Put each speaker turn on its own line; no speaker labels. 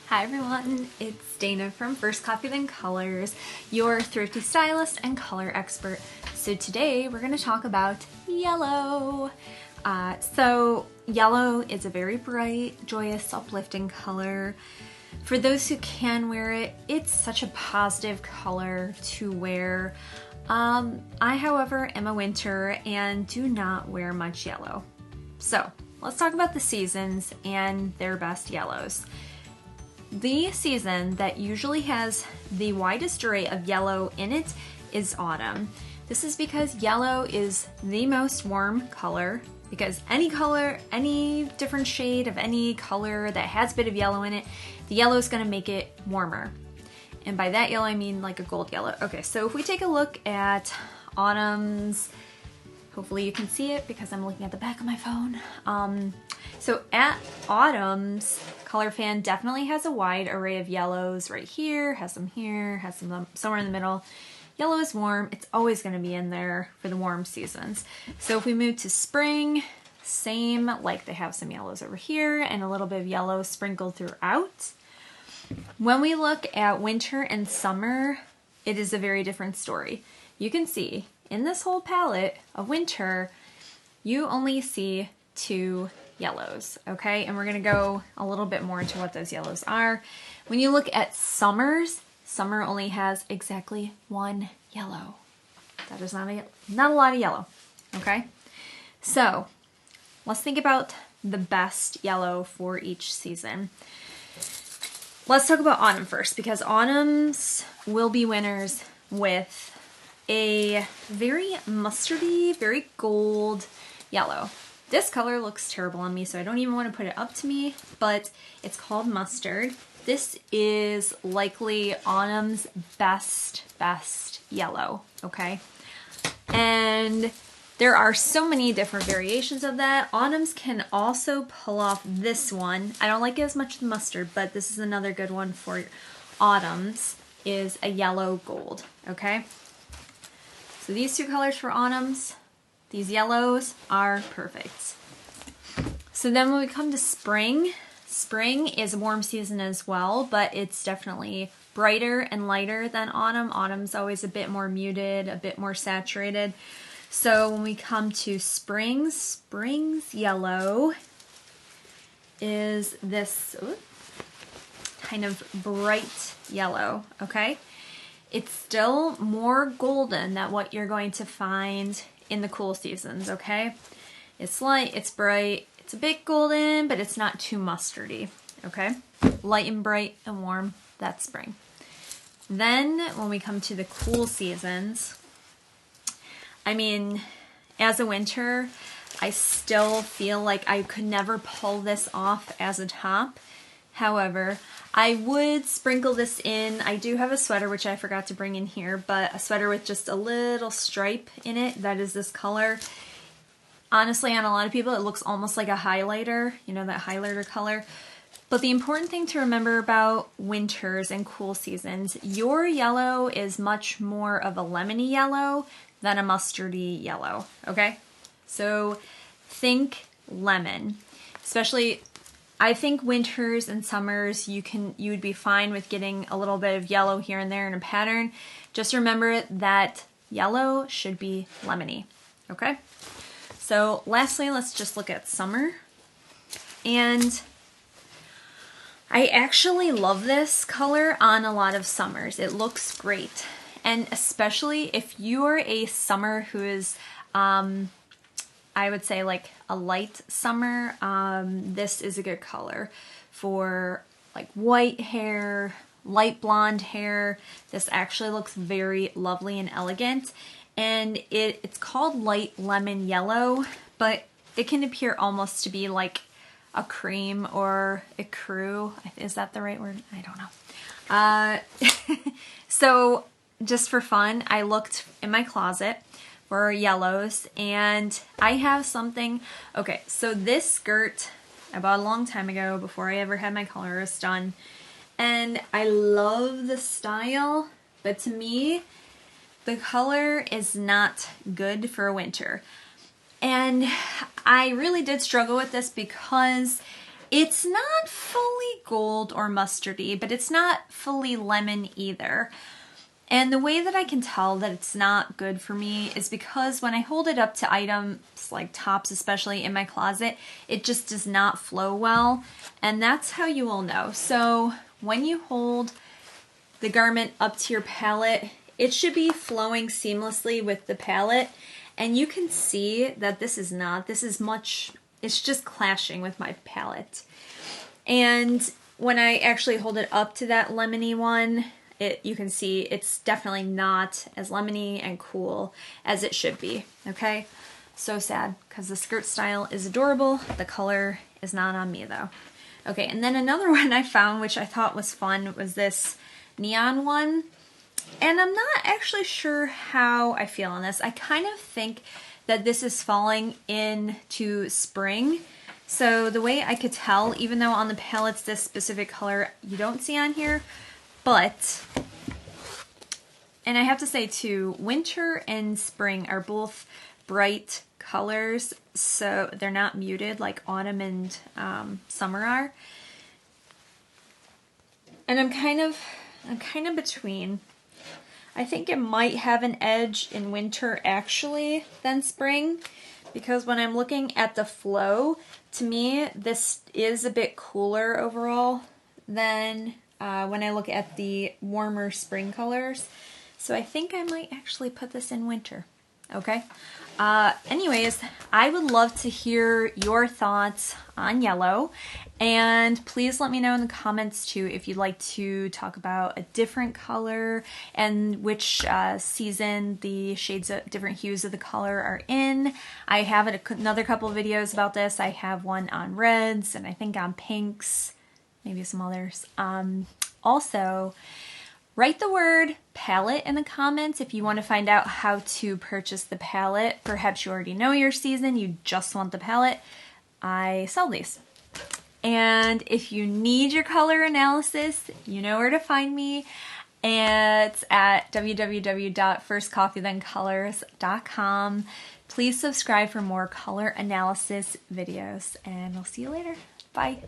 Hi everyone, it's Dana from First Coffee Then Colors, your thrifty stylist and color expert. So today we're going to talk about yellow. Yellow is a very bright, joyous, uplifting color. For those who can wear it, it's such a positive color to wear. I, however, am a winter and do not wear much yellow. So let's talk about the seasons and their best yellows. The season that usually has the widest array of yellow in it is autumn. This is because yellow is the most warm color, because any color, any different shade of any color that has a bit of yellow in it, the yellow is going to make it warmer. And by that yellow, I mean like a gold yellow. Okay, so if we take a look at autumn's, hopefully you can see it because I'm looking at the back of my phone. So at autumn's, Color Fan definitely has a wide array of yellows right here, has some somewhere in the middle. Yellow is warm. It's always going to be in there for the warm seasons. So if we move to spring, same, like they have some yellows over here and a little bit of yellow sprinkled throughout. When we look at winter and summer, it is a very different story. You can see in this whole palette of winter, you only see two yellows, okay? And we're gonna go a little bit more into what those yellows are. When you look at summers, summer only has exactly one yellow. That is not a lot of yellow, okay? So let's think about the best yellow for each season. Let's talk about autumn first, because autumns will be winners with a very mustardy, very gold yellow. This color looks terrible on me, so I don't even want to put it up to me, but it's called mustard. This is likely autumn's best yellow, okay? And there are so many different variations of that. Autumn's can also pull off this one. I don't like it as much as mustard, but this is another good one for autumn's, is a yellow gold, okay? So these two colors for autumn's, these yellows are perfect. So then when we come to spring, spring is a warm season as well, but it's definitely brighter and lighter than autumn. Autumn's always a bit more muted, a bit more saturated. So when we come to spring's yellow is this kind of bright yellow, okay? It's still more golden than what you're going to find in the cool seasons, okay? It's light, it's bright, it's a bit golden, but it's not too mustardy, okay? Light and bright and warm, that's spring. Then when we come to the cool seasons, I mean, as a winter, I still feel like I could never pull this off as a top. However, I would sprinkle this in. I do have a sweater, which I forgot to bring in here, but a sweater with just a little stripe in it that is this color. Honestly, on a lot of people, it looks almost like a highlighter, you know, that highlighter color. But the important thing to remember about winters and cool seasons, your yellow is much more of a lemony yellow than a mustardy yellow, okay? So think lemon, especially I think winters and summers, you would be fine with getting a little bit of yellow here and there in a pattern. Just remember that yellow should be lemony, okay? So lastly, let's just look at summer. And I actually love this color on a lot of summers. It looks great. And especially if you're a summer who is, I would say like a light summer, this is a good color for like white hair, light blonde hair. This actually looks very lovely and elegant. And it's called light lemon yellow, but it can appear almost to be like a cream or ecru. Is that the right word? I don't know. So just for fun, I looked in my closet for yellows, and I have something. Okay, so this skirt I bought a long time ago before I ever had my colorist done, and I love the style, but to me the color is not good for winter. And I really did struggle with this because It's not fully gold or mustardy, but it's not fully lemon either. And the way that I can tell that it's not good for me is because when I hold it up to items like tops, especially in my closet, it just does not flow well. And that's how you will know. So when you hold the garment up to your palette, it should be flowing seamlessly with the palette. And you can see that this is it's just clashing with my palette. And when I actually hold it up to that lemony one, you can see it's definitely not as lemony and cool as it should be, okay? So sad, because the skirt style is adorable. The color is not on me, though. Okay, and then another one I found, which I thought was fun, was this neon one. And I'm not actually sure how I feel on this. I kind of think that this is falling into spring. So the way I could tell, even though on the palettes this specific color you don't see on here, but, and I have to say too, winter and spring are both bright colors, so they're not muted like autumn and summer are. And I'm kind of between. I think it might have an edge in winter actually than spring, because when I'm looking at the flow, to me this is a bit cooler overall than when I look at the warmer spring colors. So I think I might actually put this in winter. Okay. Anyways, I would love to hear your thoughts on yellow, and please let me know in the comments too if you'd like to talk about a different color and which season the shades of different hues of the color are in. I have another couple of videos about this. I have one on reds and I think on pinks, maybe some others. Also, write the word palette in the comments if you want to find out how to purchase the palette. Perhaps you already know your season, you just want the palette. I sell these. And if you need your color analysis, you know where to find me. It's at www.firstcoffeethencolors.com. Please subscribe for more color analysis videos, and I'll see you later. Bye.